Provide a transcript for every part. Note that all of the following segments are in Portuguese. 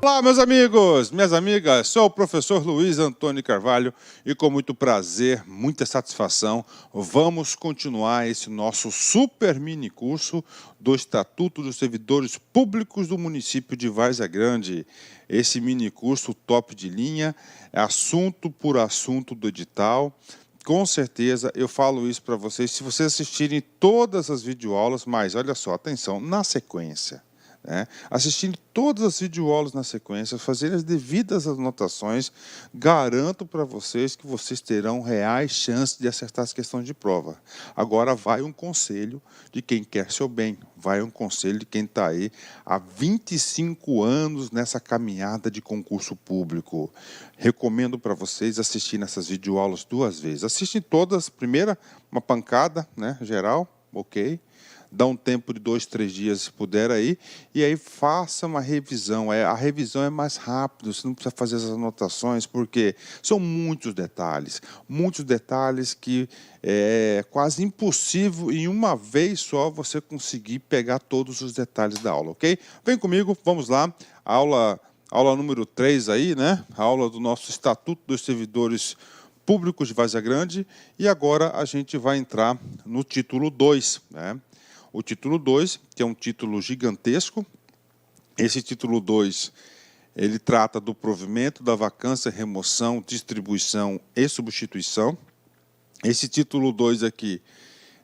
Olá, meus amigos, minhas amigas, sou o professor Luiz Antônio Carvalho e com muito prazer, muita satisfação, vamos continuar esse nosso super mini curso do Estatuto dos Servidores Públicos do município de Várzea Grande. Esse mini curso top de linha, assunto por assunto do edital. Com certeza, eu falo isso para vocês, se vocês assistirem todas as videoaulas, mas olha só, atenção, na sequência. Assistindo todas as videoaulas na sequência, fazerem as devidas anotações, garanto para vocês que vocês terão reais chances de acertar as questões de prova. Agora vai um conselho de quem quer seu bem, vai um conselho de quem está aí há 25 anos nessa caminhada de concurso público. Recomendo para vocês assistirem essas videoaulas 2 vezes. Assistem todas, primeira, uma pancada, geral, ok? Dá um tempo de 2, 3 dias, se puder aí, e aí faça uma revisão. A revisão é mais rápida, você não precisa fazer as anotações, porque são muitos detalhes que é quase impossível em uma vez só você conseguir pegar todos os detalhes da aula, ok? Vem comigo, vamos lá, aula número 3 aí, A aula do nosso Estatuto dos Servidores Públicos de Várzea Grande, e agora a gente vai entrar no título 2, O título 2, que é um título gigantesco. Esse título 2, ele trata do provimento, da vacância, remoção, distribuição e substituição. Esse título 2 aqui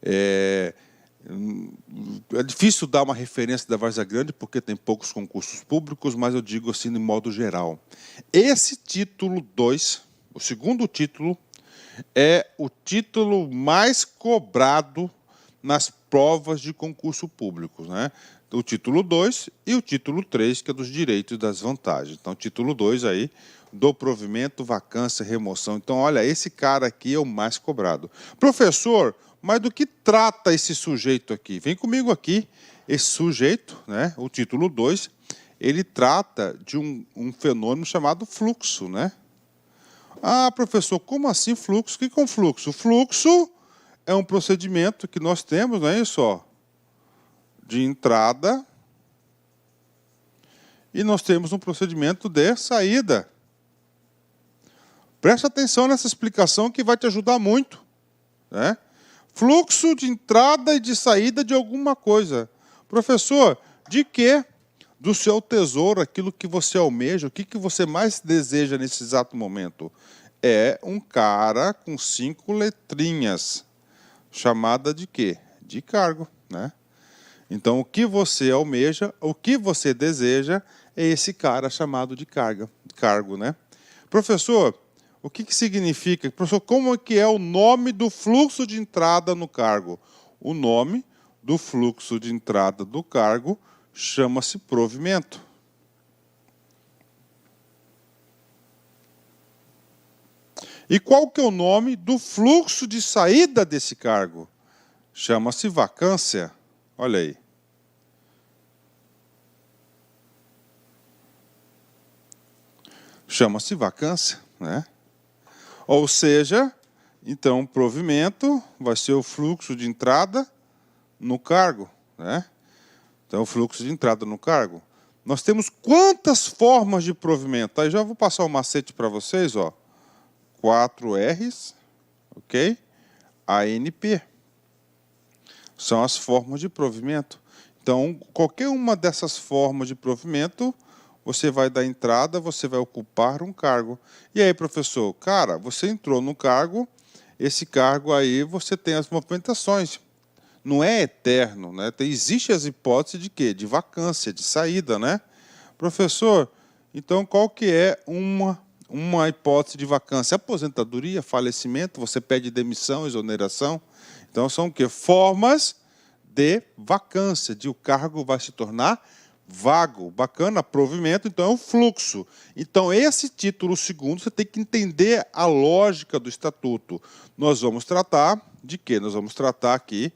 é difícil dar uma referência da Várzea Grande, porque tem poucos concursos públicos, mas eu digo assim de modo geral. Esse título 2, o segundo título, é o título mais cobrado nas provas de concurso público, O título 2 e o título 3, que é dos direitos e das vantagens. Então, título 2 aí, do provimento, vacância, remoção. Então, olha, esse cara aqui é o mais cobrado. Professor, mas do que trata esse sujeito aqui? Vem comigo aqui, esse sujeito, O título 2, ele trata de um fenômeno chamado fluxo, Ah, professor, como assim fluxo? O que é um fluxo? Fluxo é um procedimento que nós temos, não é isso? De entrada e nós temos um procedimento de saída. Presta atenção nessa explicação que vai te ajudar muito. Fluxo de entrada e de saída de alguma coisa. Professor, de quê? Do seu tesouro, aquilo que você almeja, o que você mais deseja nesse exato momento? É um cara com 5 letrinhas. Chamada de quê? De cargo, Então, o que você almeja, o que você deseja, é esse cara chamado de cargo, Professor, o que significa? Professor, como é que é o nome do fluxo de entrada no cargo? O nome do fluxo de entrada do cargo chama-se provimento. E qual que é o nome do fluxo de saída desse cargo? Chama-se vacância. Olha aí. Chama-se vacância, Ou seja, então, provimento vai ser o fluxo de entrada no cargo, Então, o fluxo de entrada no cargo. Nós temos quantas formas de provimento? Aí já vou passar um macete para vocês, 4 R's, ok? ANP. São as formas de provimento. Então, qualquer uma dessas formas de provimento, você vai dar entrada, você vai ocupar um cargo. E aí, professor, cara, você entrou no cargo, esse cargo aí você tem as movimentações. Não é eterno, Existe as hipóteses de quê? De vacância, de saída, Professor, então qual que é uma hipótese de vacância? Aposentadoria, falecimento, você pede demissão, exoneração. Então, são o quê? Formas de vacância, de o cargo vai se tornar vago. Bacana, provimento, então é um fluxo. Então, esse título segundo, você tem que entender a lógica do estatuto. Nós vamos tratar de quê? Nós vamos tratar aqui,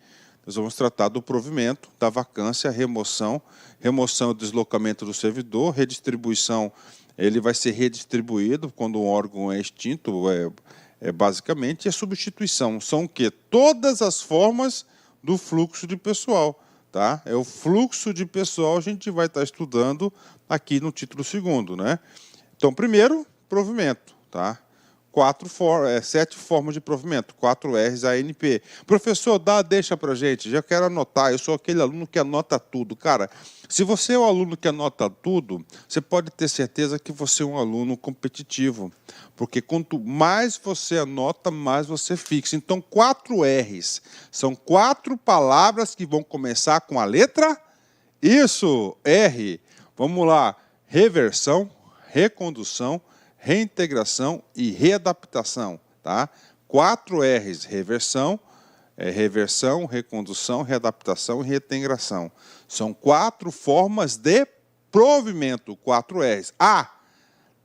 do provimento, da vacância, remoção. Remoção é o deslocamento do servidor, redistribuição, ele vai ser redistribuído quando um órgão é extinto, basicamente, e a substituição. São o quê? Todas as formas do fluxo de pessoal. tá? É o fluxo de pessoal, a gente vai estar estudando aqui no título 2º, né? Então, primeiro, provimento, tá? 7 formas de provimento, 4 R's ANP. Professor, deixa para gente, já quero anotar, eu sou aquele aluno que anota tudo. Cara, se você é o aluno que anota tudo, você pode ter certeza que você é um aluno competitivo, porque quanto mais você anota, mais você fixa. Então, 4 R's, são 4 palavras que vão começar com a letra isso, R. Vamos lá, reversão, recondução, reintegração e readaptação, tá? 4 R's, reversão, recondução, readaptação e reintegração. São 4 formas de provimento, 4 R's. A,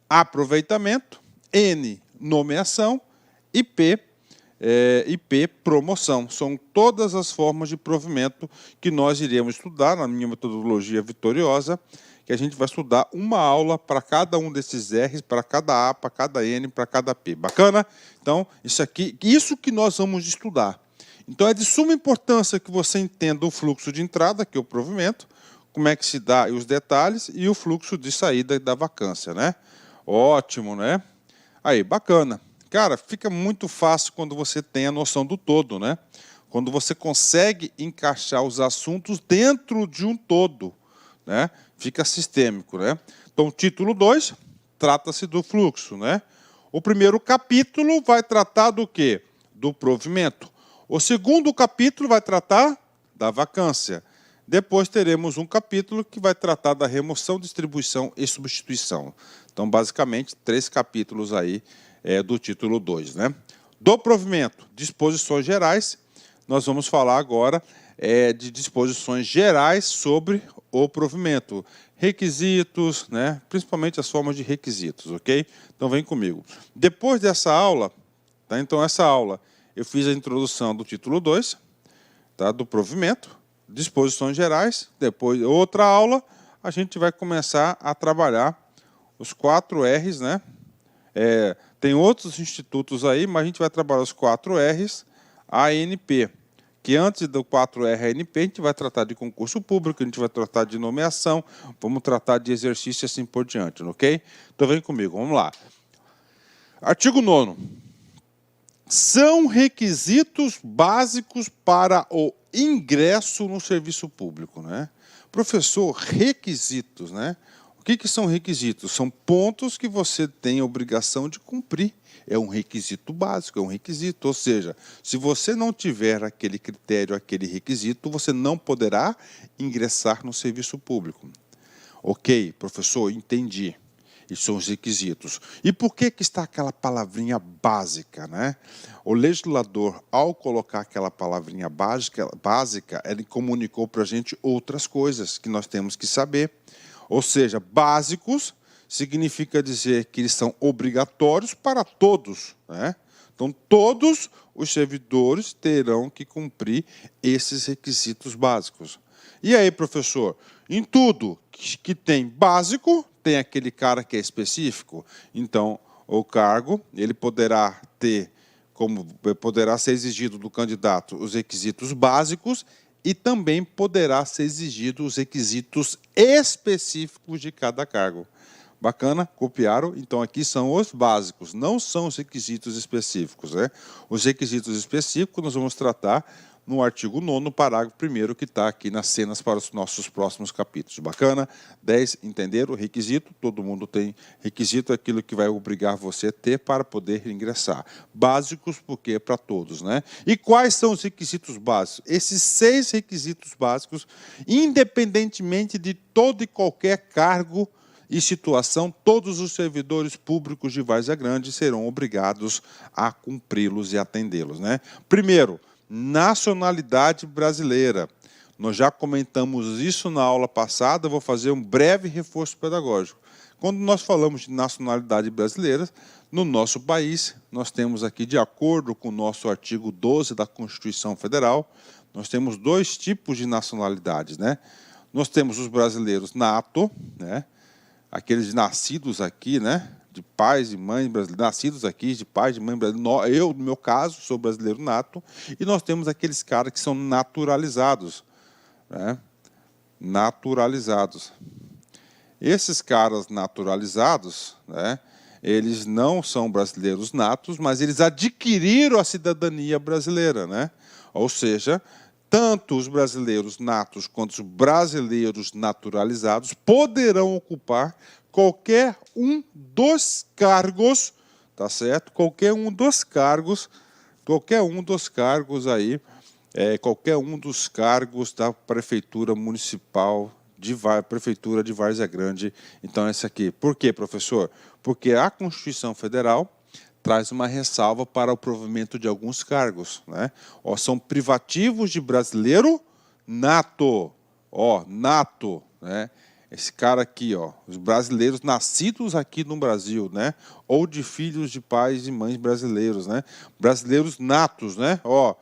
aproveitamento, N, nomeação e P, promoção. São todas as formas de provimento que nós iremos estudar na minha metodologia vitoriosa, que a gente vai estudar uma aula para cada um desses R's, para cada A, para cada N, para cada P. Bacana? Então, isso que nós vamos estudar. Então, é de suma importância que você entenda o fluxo de entrada, que é o provimento, como é que se dá os detalhes, e o fluxo de saída da vacância, né? Ótimo, né? Aí, bacana. Cara, fica muito fácil quando você tem a noção do todo, né? Quando você consegue encaixar os assuntos dentro de um todo, né? Fica sistêmico, né? Então, título 2, trata-se do fluxo, né? O primeiro capítulo vai tratar do quê? Do provimento. O segundo capítulo vai tratar da vacância. Depois teremos um capítulo que vai tratar da remoção, distribuição e substituição. Então, basicamente, 3 capítulos aí do título 2, né? Do provimento, disposições gerais, nós vamos falar agora de disposições gerais sobre o provimento. Requisitos, né? Principalmente as formas de requisitos, ok? Então, vem comigo. Depois dessa aula, tá? Então, essa aula, eu fiz a introdução do título 2, tá? Do provimento, disposições gerais. Depois, outra aula, a gente vai começar a trabalhar os 4 R's, né? Tem outros institutos aí, mas a gente vai trabalhar os 4 R's ANP, que antes do 4R ANP, a gente vai tratar de concurso público, a gente vai tratar de nomeação, vamos tratar de exercício e assim por diante, ok? Então vem comigo, vamos lá. Artigo 9º. São requisitos básicos para o ingresso no serviço público, né? Professor, requisitos, né? O que são requisitos? São pontos que você tem a obrigação de cumprir. É um requisito básico, é um requisito. Ou seja, se você não tiver aquele critério, aquele requisito, você não poderá ingressar no serviço público. Ok, professor, entendi. Esses são os requisitos. E por que está aquela palavrinha básica, né? O legislador, ao colocar aquela palavrinha básica, ele comunicou para a gente outras coisas que nós temos que saber. Ou seja, básicos significa dizer que eles são obrigatórios para todos, né? Então, todos os servidores terão que cumprir esses requisitos básicos. E aí, professor, em tudo que tem básico, tem aquele cara que é específico. Então, o cargo, ele poderá ser exigido do candidato os requisitos básicos e também poderá ser exigido os requisitos específicos de cada cargo. Bacana? Copiaram? Então, aqui são os básicos, não são os requisitos específicos, né? Os requisitos específicos nós vamos tratar no artigo 9º, parágrafo 1º, que está aqui nas cenas para os nossos próximos capítulos. Bacana? 10, entenderam? Requisito, todo mundo tem requisito, é aquilo que vai obrigar você a ter para poder ingressar. Básicos, porque é para todos, né? E quais são os requisitos básicos? Esses 6 requisitos básicos, independentemente de todo e qualquer cargo e situação, todos os servidores públicos de Várzea Grande serão obrigados a cumpri-los e atendê-los, né? Primeiro, nacionalidade brasileira. Nós já comentamos isso na aula passada, vou fazer um breve reforço pedagógico. Quando nós falamos de nacionalidade brasileira, no nosso país, nós temos aqui, de acordo com o nosso artigo 12 da Constituição Federal, nós temos 2 tipos de nacionalidades, né? Nós temos os brasileiros nato, né? Aqueles nascidos aqui, né? De pais e mães brasileiros, nascidos aqui, de pais e mães brasileiros. Eu, no meu caso, sou brasileiro nato. E nós temos aqueles caras que são naturalizados. né? Naturalizados. Esses caras naturalizados, né, eles não são brasileiros natos, mas eles adquiriram a cidadania brasileira, né? Ou seja, tanto os brasileiros natos quanto os brasileiros naturalizados poderão ocupar qualquer um dos cargos, tá certo? Qualquer um dos cargos aí, qualquer um dos cargos da prefeitura municipal, prefeitura de Várzea Grande. Então, esse aqui. Por quê, professor? Porque a Constituição Federal traz uma ressalva para o provimento de alguns cargos, né? Ó, são privativos de brasileiro nato, ó, nato, né? Esse cara aqui, ó, os brasileiros nascidos aqui no Brasil, né? Ou de filhos de pais e mães brasileiros, né? Brasileiros natos, né? Ó,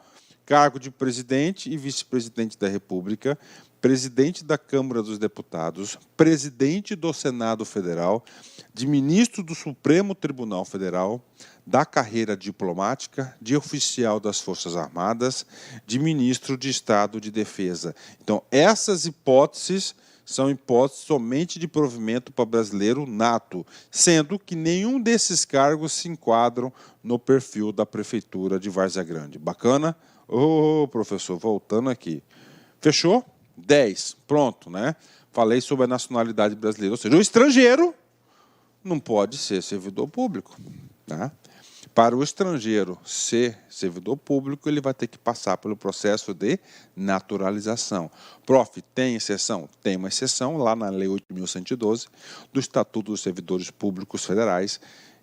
cargo de presidente e vice-presidente da República, presidente da Câmara dos Deputados, presidente do Senado Federal, de ministro do Supremo Tribunal Federal, da carreira diplomática, de oficial das Forças Armadas, de ministro de Estado de Defesa. Então, essas hipóteses são hipóteses somente de provimento para brasileiro nato, sendo que nenhum desses cargos se enquadram no perfil da Prefeitura de Várzea Grande. Bacana? Ô, professor, voltando aqui. Fechou? 10. Pronto, né? Falei sobre a nacionalidade brasileira. Ou seja, o estrangeiro não pode ser servidor público, né? Para o estrangeiro ser servidor público, ele vai ter que passar pelo processo de naturalização. Prof, tem exceção? Tem uma exceção lá na Lei 8.112 do Estatuto dos Servidores Públicos Federais,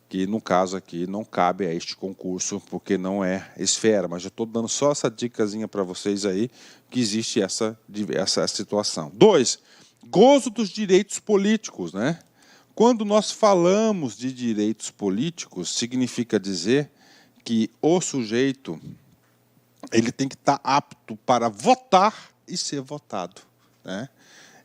que no caso aqui não cabe a este concurso, porque não é esfera, mas eu estou dando só essa dicasinha para vocês aí, que existe essa situação. 2, gozo dos direitos políticos, né? Quando nós falamos de direitos políticos, significa dizer que o sujeito ele tem que estar apto para votar e ser votado, né?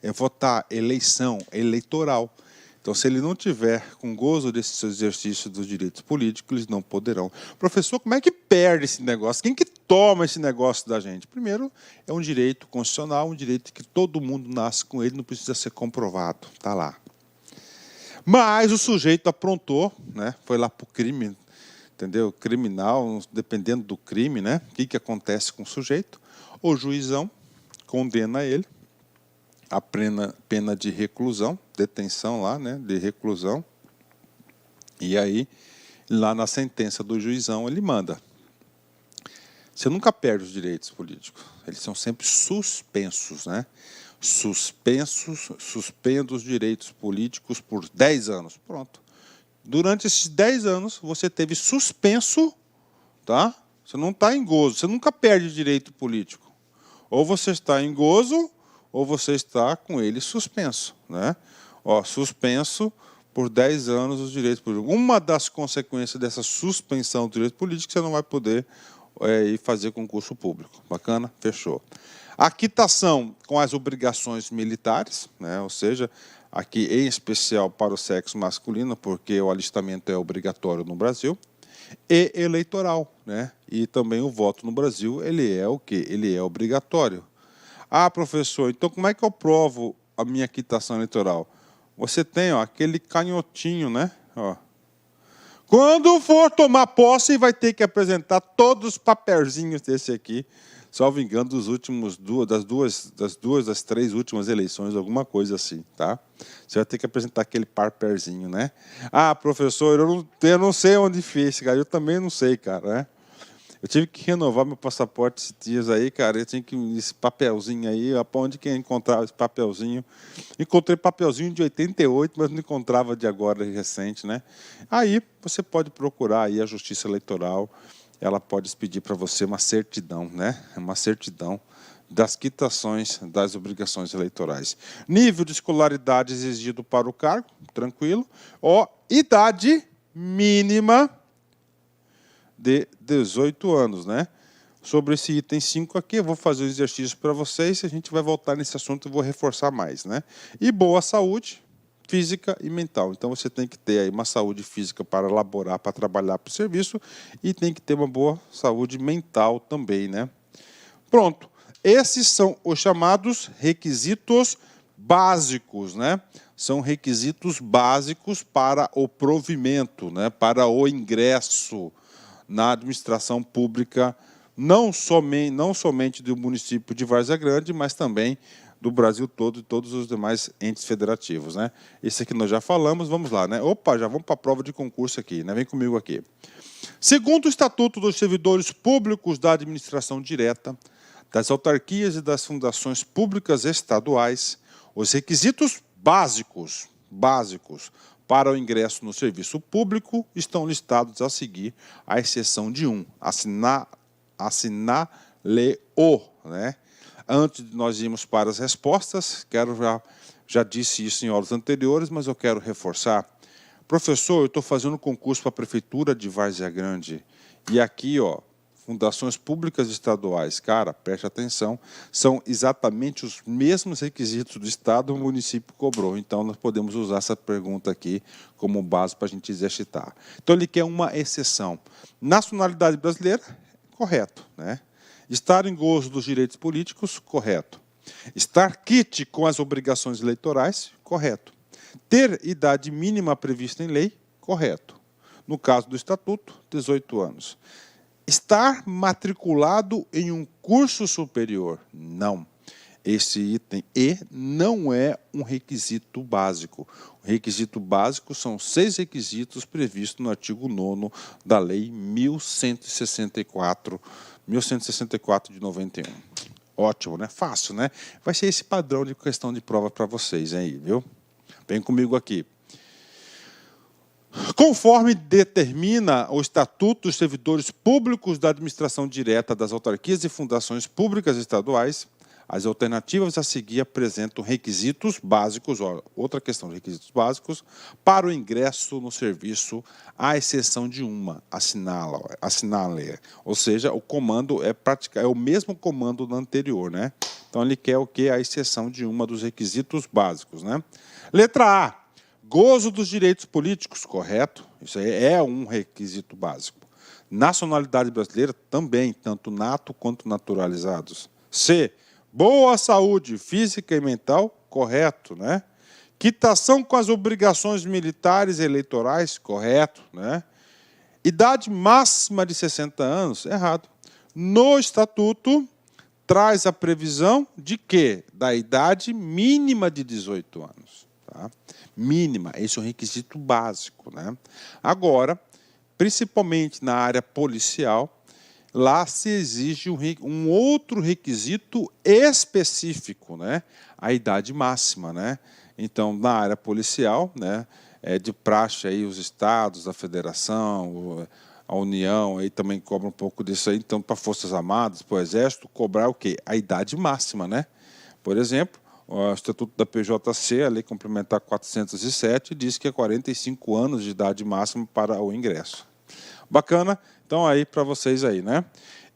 É votar, eleição, eleitoral. Então, se ele não tiver com gozo desse exercício dos direitos políticos, eles não poderão. Professor, como é que perde esse negócio? Quem que toma esse negócio da gente? Primeiro, é um direito constitucional, um direito que todo mundo nasce com ele, não precisa ser comprovado. Está lá. Mas o sujeito aprontou, né? Foi lá para o crime, entendeu? Criminal, dependendo do crime, né? O que acontece com o sujeito? O juizão condena ele a pena de reclusão, detenção lá, né? De reclusão. E aí, lá na sentença do juizão, ele manda. Você nunca perde os direitos políticos. Eles são sempre suspensos, né? Suspendo os direitos políticos por 10 anos. Pronto. Durante esses 10 anos, você teve suspenso, tá? Você não está em gozo, você nunca perde direito político. Ou você está em gozo, ou você está com ele suspenso, né? Ó, suspenso por 10 anos os direitos políticos. Uma das consequências dessa suspensão dos direitos políticos, você não vai poder ir fazer concurso público. Bacana? Fechou. A quitação com as obrigações militares, né? Ou seja, aqui em especial para o sexo masculino, porque o alistamento é obrigatório no Brasil, e eleitoral, né? E também o voto no Brasil, ele é o quê? Ele é obrigatório. Ah, professor, então como é que eu provo a minha quitação eleitoral? Você tem, ó, aquele canhotinho, né? Ó. Quando for tomar posse, vai ter que apresentar todos os papelzinhos desse aqui, salvo engano, das 3 últimas eleições, alguma coisa assim, tá? Você vai ter que apresentar aquele papelzinho, né? Ah, professor, eu não sei onde fez, cara. Eu também não sei, cara, né? Eu tive que renovar meu passaporte esses dias aí, cara. Eu tinha que esse papelzinho aí, onde que eu encontrava esse papelzinho? Encontrei papelzinho de 88, mas não encontrava de agora, recente, né? Aí você pode procurar aí a Justiça Eleitoral, ela pode expedir para você uma certidão, né? Uma certidão das quitações das obrigações eleitorais. Nível de escolaridade exigido para o cargo, tranquilo. Ó, idade mínima de 18 anos, né? Sobre esse item 5 aqui, eu vou fazer o exercício para vocês, a gente vai voltar nesse assunto e vou reforçar mais, né? E boa saúde física e mental. Então, você tem que ter aí uma saúde física para elaborar, para trabalhar para o serviço, e tem que ter uma boa saúde mental também, né? Pronto. Esses são os chamados requisitos básicos, né? São requisitos básicos para o provimento, né? Para o ingresso na administração pública, não somente do município de Várzea Grande, mas também do Brasil todo e todos os demais entes federativos, né? Esse aqui nós já falamos, vamos lá, né? Opa, já vamos para a prova de concurso aqui, né? Vem comigo aqui. Segundo o Estatuto dos Servidores Públicos da Administração Direta, das autarquias e das fundações públicas estaduais, os requisitos básicos para o ingresso no serviço público estão listados a seguir, à exceção de um, assinale-o, né? Antes de nós irmos para as respostas, já disse isso em aulas anteriores, mas eu quero reforçar. Professor, eu estou fazendo concurso para a Prefeitura de Várzea Grande, e aqui, ó, fundações públicas estaduais, cara, preste atenção, são exatamente os mesmos requisitos do Estado, o município cobrou. Então, nós podemos usar essa pergunta aqui como base para a gente exercitar. Então, ele quer uma exceção. Nacionalidade brasileira, correto, né? Estar em gozo dos direitos políticos, correto. Estar quite com as obrigações eleitorais, correto. Ter idade mínima prevista em lei, correto. No caso do Estatuto, 18 anos. Estar matriculado em um curso superior, não. Esse item E não é um requisito básico. O requisito básico são 6 requisitos previstos no artigo 9º da Lei 1164 de 91. Ótimo, né? Fácil, né? Vai ser esse padrão de questão de prova para vocês aí, viu? Vem comigo aqui. Conforme determina o Estatuto dos Servidores Públicos da Administração Direta das Autarquias e Fundações Públicas Estaduais, as alternativas a seguir apresentam requisitos básicos, ó, outra questão de requisitos básicos, para o ingresso no serviço, à exceção de uma, assinale. Ou seja, o comando é o mesmo comando do anterior, né? Então, ele quer o quê? A exceção de uma dos requisitos básicos, né? Letra A. Gozo dos direitos políticos, correto? Isso aí é um requisito básico. Nacionalidade brasileira, também, tanto nato quanto naturalizados. C. Boa saúde física e mental, correto, né? Quitação com as obrigações militares e eleitorais, correto, né? Idade máxima de 60 anos, errado. No Estatuto, traz a previsão de quê? Da idade mínima de 18 anos. Tá? Mínima, esse é um requisito básico, né? Agora, principalmente na área policial, lá se exige um outro requisito específico, né? A idade máxima, né? Então, na área policial, né, é de praxe aí os estados, a federação, a União, aí também cobra um pouco disso aí. Então, para Forças Armadas, para o Exército, cobrar o quê? A idade máxima, né? Por exemplo, o Estatuto da PJC, a Lei Complementar 407, diz que é 45 anos de idade máxima para o ingresso. Bacana? Então, aí para vocês aí, né?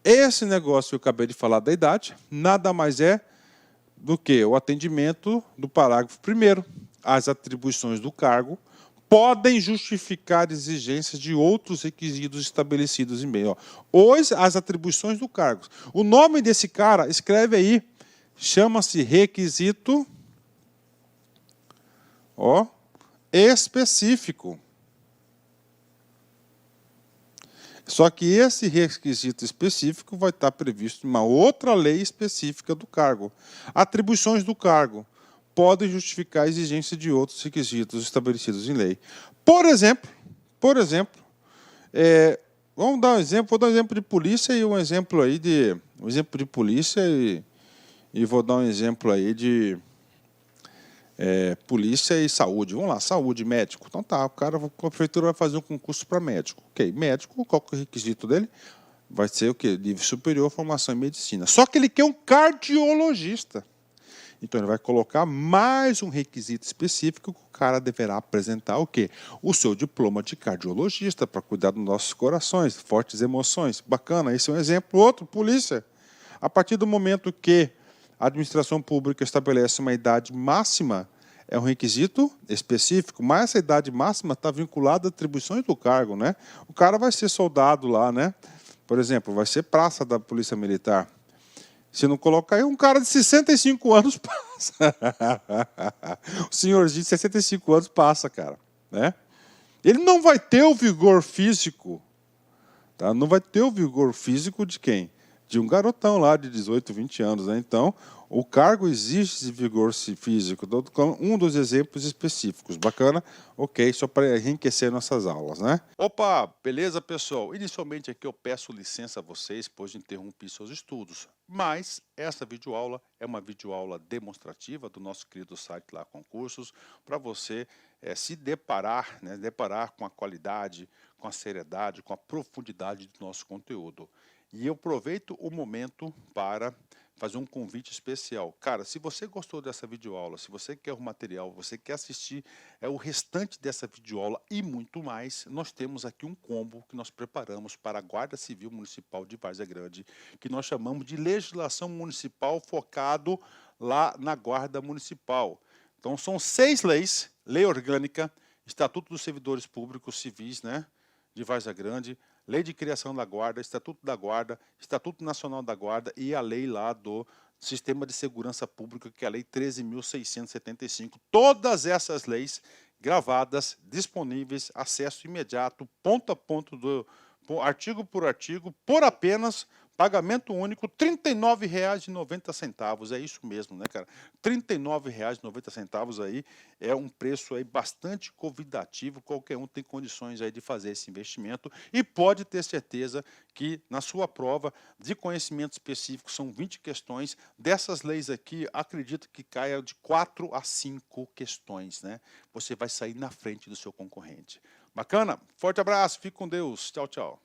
Esse negócio que eu acabei de falar da idade, nada mais é do que o atendimento do parágrafo 1º. As atribuições do cargo podem justificar exigências de outros requisitos estabelecidos em lei. Hoje, as atribuições do cargo. O nome desse cara, escreve aí, chama-se requisito específico. Só que esse requisito específico vai estar previsto em uma outra lei específica do cargo. Atribuições do cargo podem justificar a exigência de outros requisitos estabelecidos em lei. Por exemplo, vamos dar um exemplo, vou dar um exemplo de polícia e um exemplo aí de polícia e vou dar um exemplo aí de polícia e saúde. Vamos lá, saúde, médico. Então tá, a prefeitura vai fazer um concurso para médico. Ok, médico, qual que é o requisito dele? Vai ser o quê? Nível superior, formação em medicina. Só que ele quer um cardiologista. Então ele vai colocar mais um requisito específico que o cara deverá apresentar o quê? O seu diploma de cardiologista para cuidar dos nossos corações, fortes emoções. Bacana, esse é um exemplo. Outro, polícia. A partir do momento que a administração pública estabelece uma idade máxima, é um requisito específico, mas essa idade máxima está vinculada a atribuições do cargo, né? O cara vai ser soldado lá, né? Por exemplo, vai ser praça da Polícia Militar. Se não colocar aí, um cara de 65 anos passa. O senhorzinho de 65 anos passa, cara. Né? Ele não vai ter o vigor físico, tá? Não vai ter o vigor físico de quem? De um garotão lá de 18, 20 anos. Né? Então, o cargo exige esse vigor físico. Um dos exemplos específicos. Bacana? Ok, só para enriquecer nossas aulas. Né? Opa, beleza, pessoal? Inicialmente aqui eu peço licença a vocês, pois interrompi seus estudos. Mas essa videoaula é uma videoaula demonstrativa do nosso querido site lá Concursos, para você se deparar, né, deparar com a qualidade, com a seriedade, com a profundidade do nosso conteúdo. E eu aproveito o momento para fazer um convite especial. Cara, se você gostou dessa videoaula, se você quer o material, você quer assistir o restante dessa videoaula e muito mais, nós temos aqui um combo que nós preparamos para a Guarda Civil Municipal de Várzea Grande, que nós chamamos de legislação municipal focado lá na Guarda Municipal. Então são 6 leis: Lei Orgânica, Estatuto dos Servidores Públicos Civis, né, de Várzea Grande, Lei de Criação da Guarda, Estatuto da Guarda, Estatuto Nacional da Guarda e a lei lá do Sistema de Segurança Pública, que é a Lei 13.675. Todas essas leis gravadas, disponíveis, acesso imediato, ponto a ponto, artigo por artigo, por apenas pagamento único, R$ 39,90. É isso mesmo, né, cara? R$ 39,90 aí é um preço aí bastante convidativo. Qualquer um tem condições aí de fazer esse investimento e pode ter certeza que na sua prova de conhecimento específico são 20 questões. Dessas leis aqui, acredito que caia de 4 a 5 questões, né? Você vai sair na frente do seu concorrente. Bacana? Forte abraço, fique com Deus. Tchau, tchau.